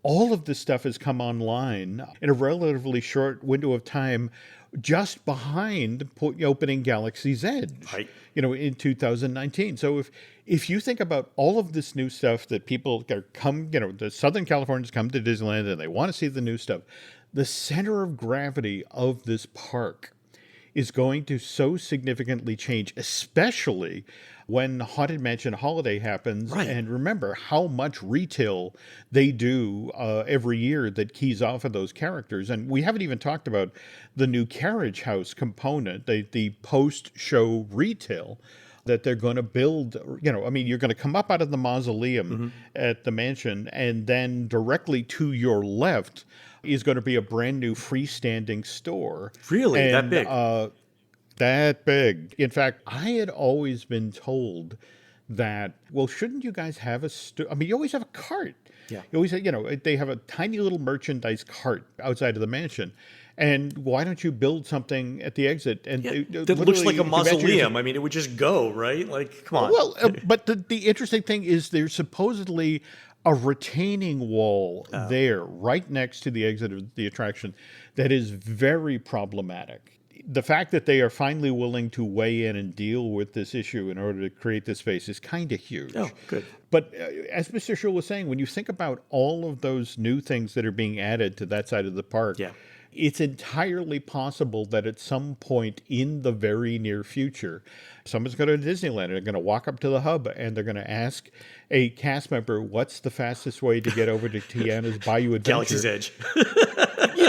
all of this stuff has come online in a relatively short window of time, just behind opening Galaxy's Edge, right, in 2019. So if you think about all of this new stuff that people come, the Southern Californians come to Disneyland and they want to see the new stuff, the center of gravity of this park is going to so significantly change, especially when Haunted Mansion Holiday happens. Right. And remember how much retail they do every year that keys off of those characters. And we haven't even talked about the new carriage house component, the post-show retail that they're going to build. You're going to come up out of the mausoleum at the mansion, and then directly to your left is going to be a brand new freestanding store. Really? And, that big? That big. In fact, I had always been told that, well, shouldn't you guys have a store? You always have a cart. Yeah. You always have, they have a tiny little merchandise cart outside of the mansion. And why don't you build something at the exit? And that looks like a mausoleum. It would just go, right? Like, come on. Well, but the interesting thing is there's supposedly a retaining wall there right next to the exit of the attraction that is very problematic. the fact that they are finally willing to weigh in and deal with this issue in order to create this space is kind of huge. Oh, good. But as Mr. Schull was saying, when you think about all of those new things that are being added to that side of the park, it's entirely possible that at some point in the very near future, someone's going to Disneyland and they're going to walk up to the hub and they're going to ask a cast member, what's the fastest way to get over to Tiana's Bayou Adventure? Galaxy's Edge.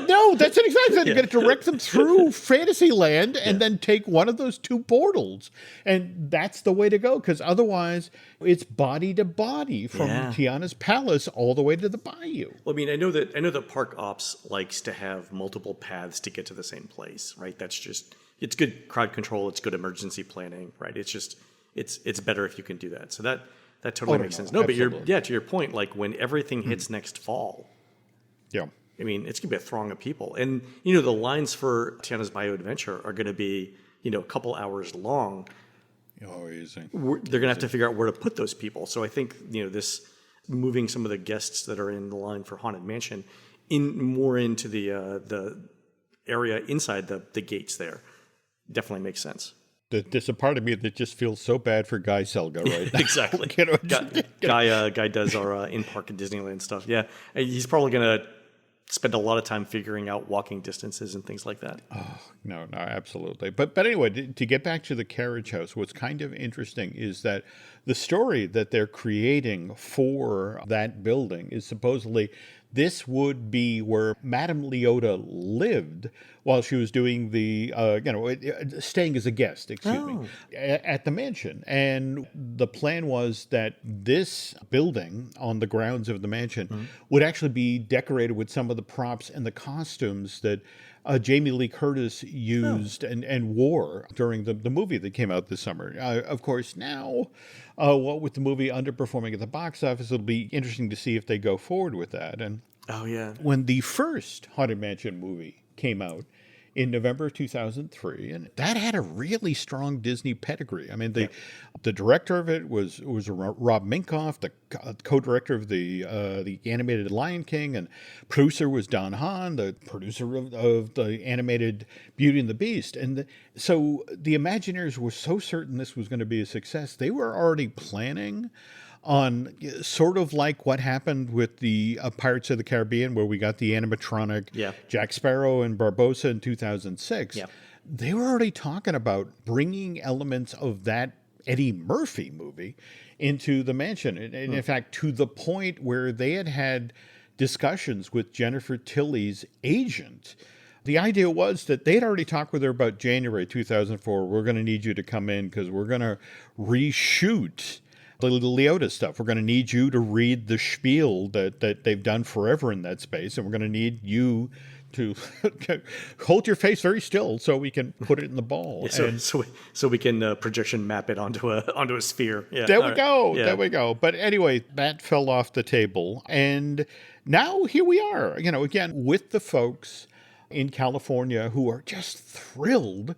No, that's an exact thing. You're going to direct them through Fantasyland and then take one of those two portals. And that's the way to go, because otherwise it's body to body from Tiana's Palace all the way to the Bayou. Well, I mean, I know that Park Ops likes to have multiple paths to get to the same place, right? That's just, it's good crowd control. It's good emergency planning, right? It's just, it's better if you can do that. So that totally makes sense. No, absolutely. But to your point, like when everything hits next fall, I mean, it's going to be a throng of people. And, the lines for Tiana's Bayou Adventure are going to be, a couple hours long. Oh, easy. They're going to have to figure out where to put those people. So I think, this moving some of the guests that are in the line for Haunted Mansion more into the area inside the gates there definitely makes sense. There's a part of me that just feels so bad for Guy Selga right now. Exactly. Guy does our in-park and Disneyland stuff. Yeah. He's probably going to spend a lot of time figuring out walking distances and things like that. Oh, no, absolutely. But anyway, to get back to the carriage house, what's kind of interesting is that the story that they're creating for that building is supposedly this would be where Madame Leota lived while she was doing the, staying as a guest, at the mansion. And the plan was that this building on the grounds of the mansion would actually be decorated with some of the props and the costumes that Jamie Lee Curtis used and wore during the movie that came out this summer. Of course, now, what with the movie underperforming at the box office, it'll be interesting to see if they go forward with that. And when the first Haunted Mansion movie came out in November 2003, and that had a really strong Disney pedigree. I mean, the director of it was Rob Minkoff, the co-director of the animated Lion King, and producer was Don Hahn, the producer of the animated Beauty and the Beast. And so the Imagineers were so certain this was going to be a success, they were already planning on sort of like what happened with the Pirates of the Caribbean, where we got the animatronic Jack Sparrow and Barbossa in 2006. They were already talking about bringing elements of that Eddie Murphy movie into the mansion. And in fact, to the point where they had discussions with Jennifer Tilly's agent. The idea was that they'd already talked with her about January 2004. We're going to need you to come in because we're going to reshoot the Leota stuff. We're going to need you to read the spiel that they've done forever in that space, and we're going to need you to hold your face very still so we can put it in the ball. So we can projection map it onto a sphere. Yeah. There we go. But anyway, that fell off the table, and now here we are. Again with the folks in California who are just thrilled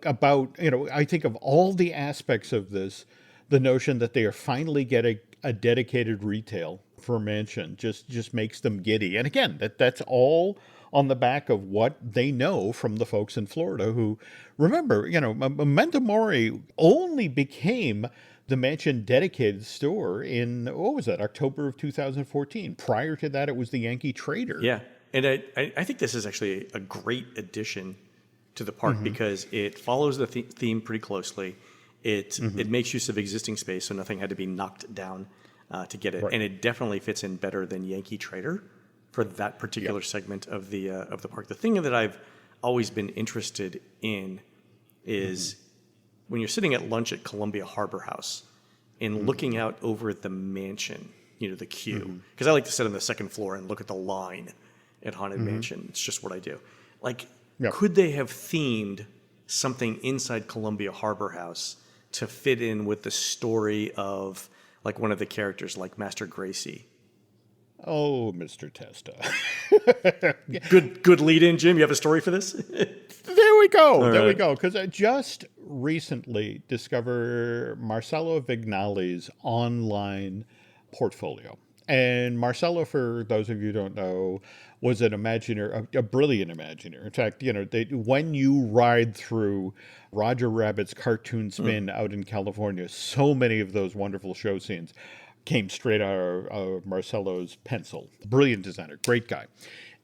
about. I think of all the aspects of this. The notion that they are finally getting a dedicated retail for Mansion just makes them giddy. And again, that's all on the back of what they know from the folks in Florida who, remember, Memento Mori only became the Mansion dedicated store in, October of 2014. Prior to that, it was the Yankee Trader. Yeah, and I think this is actually a great addition to the park because it follows the theme pretty closely. It makes use of existing space, so nothing had to be knocked down to get it, and it definitely fits in better than Yankee Trader for that particular segment of the park. The thing that I've always been interested in is when you're sitting at lunch at Columbia Harbor House and looking out over the mansion, the queue, because I like to sit on the second floor and look at the line at Haunted Mansion. It's just what I do. Could they have themed something inside Columbia Harbor House to fit in with the story of one of the characters, like Master Gracie? Oh, Mr. Testa. Good lead in, Jim. You have a story for this? There we go. Because I just recently discovered Marcello Vignali's online portfolio. And Marcelo, for those of you who don't know, was an Imagineer, a brilliant Imagineer. In fact, when you ride through Roger Rabbit's cartoon spin out in California, so many of those wonderful show scenes came straight out of Marcelo's pencil. Brilliant designer, great guy.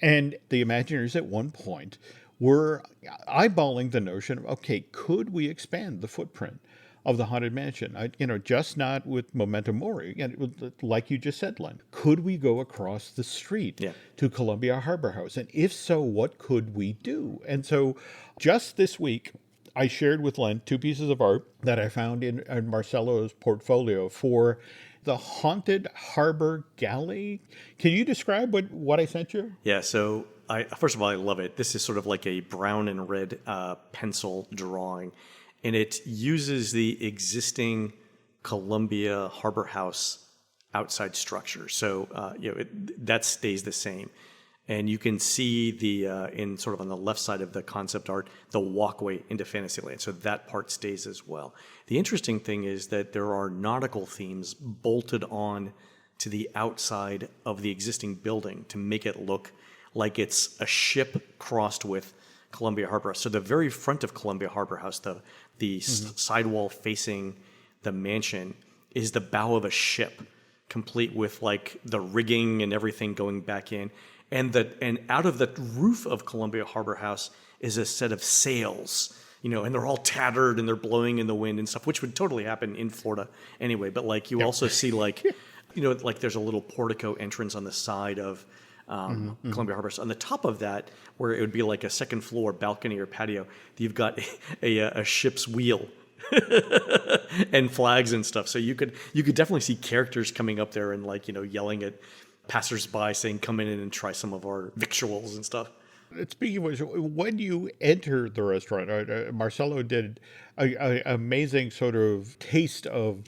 And the Imagineers at one point were eyeballing the notion of, okay, could we expand the footprint of the Haunted Mansion? Just not with Memento Mori. And like you just said, Len, could we go across the street to Columbia Harbor House? And if so, what could we do? And so just this week, I shared with Len 2 pieces of art that I found in Marcelo's portfolio for the Haunted Harbor Galley. Can you describe what I sent you? Yeah, so first of all, I love it. This is sort of like a brown and red pencil drawing, and it uses the existing Columbia Harbor House outside structure. So that stays the same. And you can see in sort of on the left side of the concept art, the walkway into Fantasyland. So that part stays as well. The interesting thing is that there are nautical themes bolted on to the outside of the existing building to make it look like it's a ship crossed with Columbia Harbor House. So the very front of Columbia Harbor House, the sidewall facing the mansion, is the bow of a ship, complete with like the rigging and everything going back in. And out of the roof of Columbia Harbor House is a set of sails, and they're all tattered and they're blowing in the wind and stuff, which would totally happen in Florida anyway. But like you also see like there's a little portico entrance on the side of Columbia Harbor. So on the top of that, where it would be like a second floor balcony or patio, you've got a ship's wheel and flags and stuff. So you could definitely see characters coming up there and yelling at passersby saying, come in and try some of our victuals and stuff. Speaking of which, when you enter the restaurant, Marcelo did an amazing sort of taste of,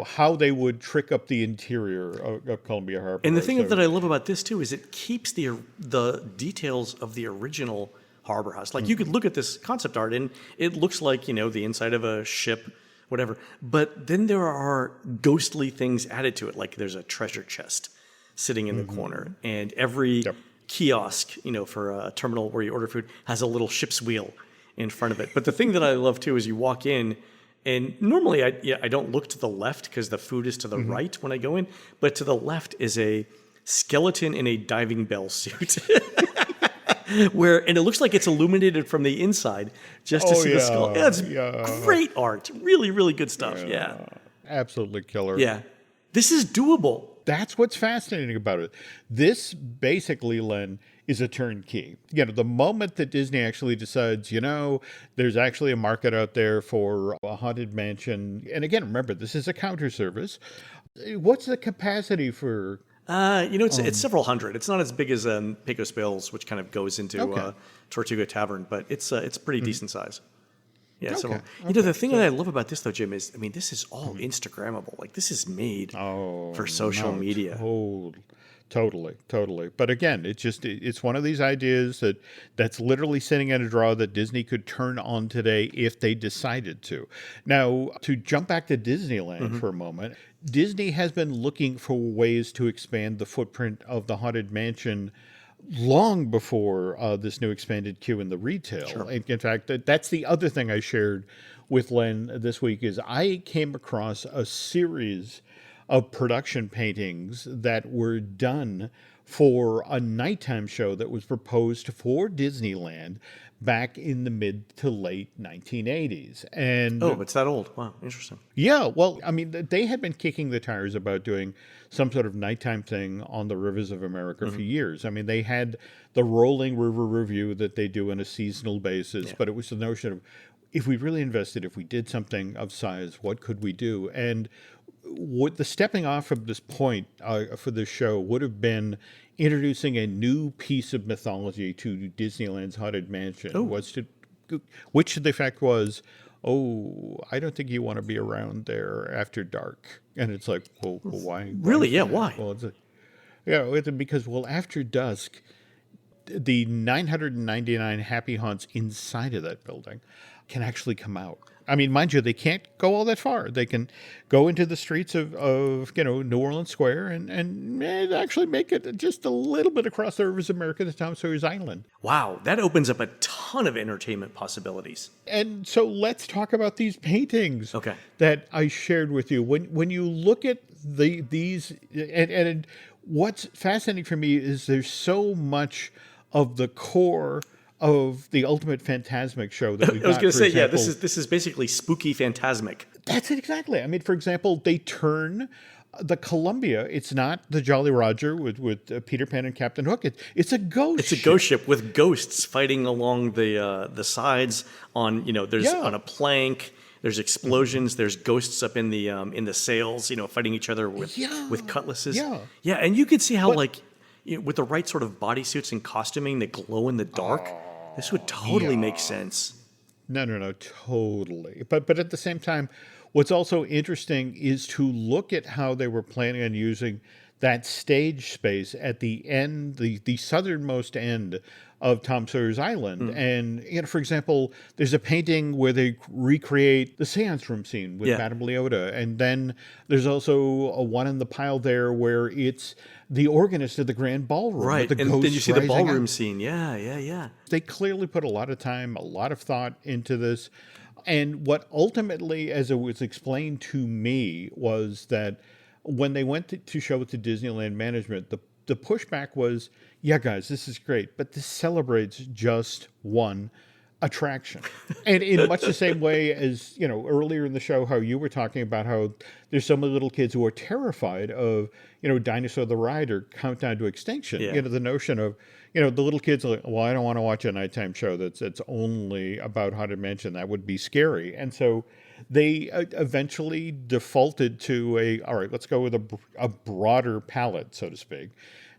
how they would trick up the interior of Columbia Harbor. And the thing that I love about this too is it keeps the details of the original Harbor House. Like you could look at this concept art and it looks like, the inside of a ship, whatever. But then there are ghostly things added to it. Like there's a treasure chest sitting in the corner, and every kiosk, for a terminal where you order food has a little ship's wheel in front of it. But the thing that I love too is you walk in, and normally I don't look to the left because the food is to the right when I go in, but to the left is a skeleton in a diving bell suit. And it looks like it's illuminated from the inside just to see the skull. Yeah, it's great art. Really, really good stuff. Yeah. Absolutely killer. Yeah. This is doable. That's what's fascinating about it. This basically, Len, is a turnkey. The moment that Disney actually decides, there's actually a market out there for a haunted mansion. And again, remember, this is a counter service. What's the capacity for... it's several hundred. It's not as big as Pecos Bills, which kind of goes into Tortuga Tavern, but it's pretty decent size. Yeah. So, the thing that I love about this, though, Jim, is, this is all Instagrammable. Like, this is made for social media. Totally. But again, it's one of these ideas that's literally sitting in a drawer that Disney could turn on today if they decided to. Now, to jump back to Disneyland for a moment, Disney has been looking for ways to expand the footprint of the Haunted Mansion long before this new expanded queue in the retail. Sure. In fact, that's the other thing I shared with Len this week is I came across a series of production paintings that were done for a nighttime show that was proposed for Disneyland back in the mid to late 1980s. And it's that old. Wow, interesting. Yeah, well, they had been kicking the tires about doing some sort of nighttime thing on the rivers of America for years. They had the rolling river review that they do on a seasonal basis, but it was the notion of, if we really invested, if we did something of size, what could we do? And what the stepping off from this point for this show would have been introducing a new piece of mythology to Disneyland's Haunted Mansion, which the fact was, I don't think you want to be around there after dark. And it's like, well why? Really? Yeah, why? Well, because after dusk, the 999 happy haunts inside of that building can actually come out. I mean, mind you, they can't go all that far. They can go into the streets of New Orleans Square and actually make it just a little bit across the rivers of America to Tom Sawyer's Island. Wow, that opens up a ton of entertainment possibilities. And so let's talk about these paintings that I shared with you. When you look at these, and what's fascinating for me is there's so much of the core of the Ultimate Phantasmic show that we got. I was going to say, this is basically spooky Phantasmic. That's it, exactly. I mean, for example, they turn the Columbia. It's not the Jolly Roger with Peter Pan and Captain Hook. It's a ghost ship. It's a ghost ship with ghosts fighting along the sides on, there's on a plank. There's explosions. There's ghosts up in the sails, fighting each other with cutlasses. Yeah, and you could see how with the right sort of bodysuits and costuming that glow in the dark, this would totally make sense. No, totally. But at the same time, what's also interesting is to look at how they were planning on using that stage space at the end, the southernmost end of Tom Sawyer's Island. And, for example, there's a painting where they recreate the seance room scene with Madame Leota. And then there's also a one in the pile there where it's the organist of the grand ballroom. Right, and then you see the ballroom scene. Yeah. They clearly put a lot of time, a lot of thought into this. And what ultimately, as it was explained to me, was that when they went to show it to Disneyland management, the pushback was, yeah, guys, this is great, but this celebrates just one attraction. And in much the same way as, earlier in the show, how you were talking about how there's some of the little kids who are terrified of, Dinosaur the Ride or Countdown to Extinction. Yeah. The notion of, the little kids are like, well, I don't want to watch a nighttime show that's only about Haunted Mansion. That would be scary. And so they eventually defaulted to all right, let's go with a broader palette, so to speak.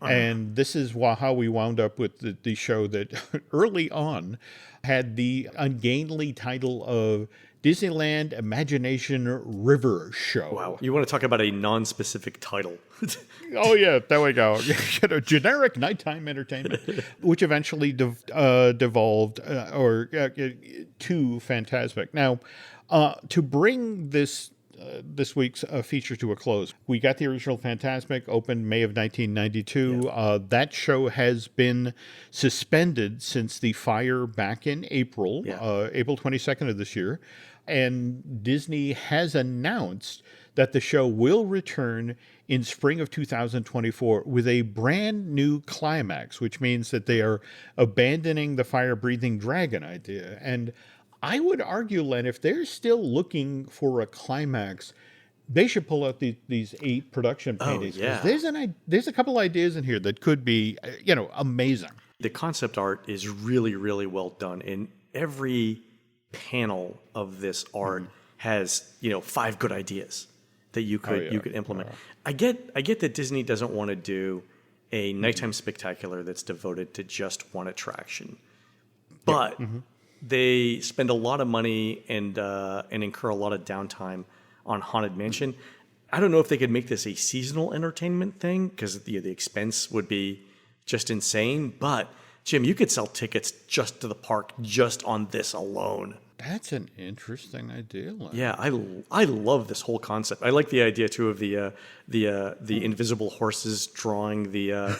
And this is how we wound up with the show that early on had the ungainly title of Disneyland Imagination River Show. Wow. You want to talk about a non-specific title. Oh, yeah, there we go. Generic nighttime entertainment, which eventually devolved to Phantasmic. Now, to bring this week's feature to a close, we got the original Phantasmic, opened May of 1992. That show has been suspended since the fire back in April, April 22nd of this year. And Disney has announced that the show will return in spring of 2024 with a brand new climax, which means that they are abandoning the fire-breathing dragon idea. And I would argue, Len, if they're still looking for a climax, they should pull out these 8 production paintings. Oh, yeah. There's a couple ideas in here that could be, amazing. The concept art is really, really well done. And every panel of this art has, 5 good ideas that you could implement. I get that Disney doesn't want to do a nighttime spectacular that's devoted to just one attraction. But they spend a lot of money and incur a lot of downtime on Haunted Mansion. I don't know if they could make this a seasonal entertainment thing because the expense would be just insane. But Jim, you could sell tickets just to the park just on this alone. That's an interesting idea, Len. Yeah, I love this whole concept. I like the idea too of the invisible horses drawing the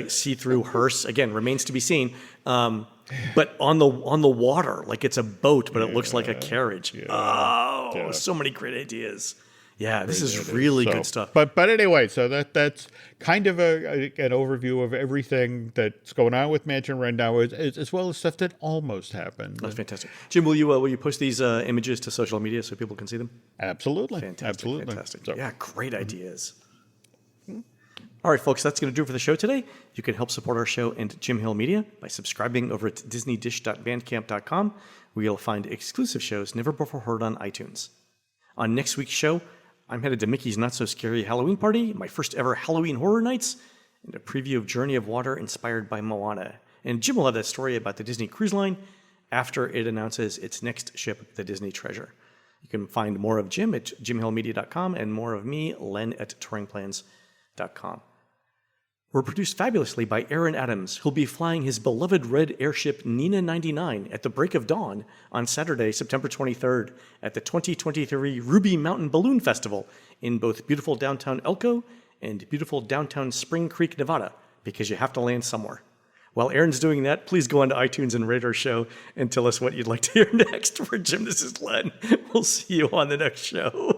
see-through hearse. Again, remains to be seen. But on the water, like it's a boat, but it looks like a carriage. Yeah. So many great ideas. Yeah, this is really good stuff. But anyway, so that's kind of an overview of everything that's going on with Mansion right now, as well as stuff that almost happened. That's fantastic. Jim, will you post these images to social media so people can see them? Absolutely. Fantastic. So, yeah, great ideas. All right, folks, that's going to do it for the show today. You can help support our show and Jim Hill Media by subscribing over at disneydish.bandcamp.com, where you'll find exclusive shows never before heard on iTunes. On next week's show, I'm headed to Mickey's Not So Scary Halloween Party, my first ever Halloween Horror Nights, and a preview of Journey of Water inspired by Moana. And Jim will have that story about the Disney Cruise Line after it announces its next ship, the Disney Treasure. You can find more of Jim at jimhillmedia.com and more of me, Len, at touringplans.com. were produced fabulously by Aaron Adams, who'll be flying his beloved red airship Nina 99 at the break of dawn on Saturday, September 23rd at the 2023 Ruby Mountain Balloon Festival in both beautiful downtown Elko and beautiful downtown Spring Creek, Nevada, because you have to land somewhere. While Aaron's doing that, please go on to iTunes and rate our show and tell us what you'd like to hear next. For Jim, this is Len. We'll see you on the next show.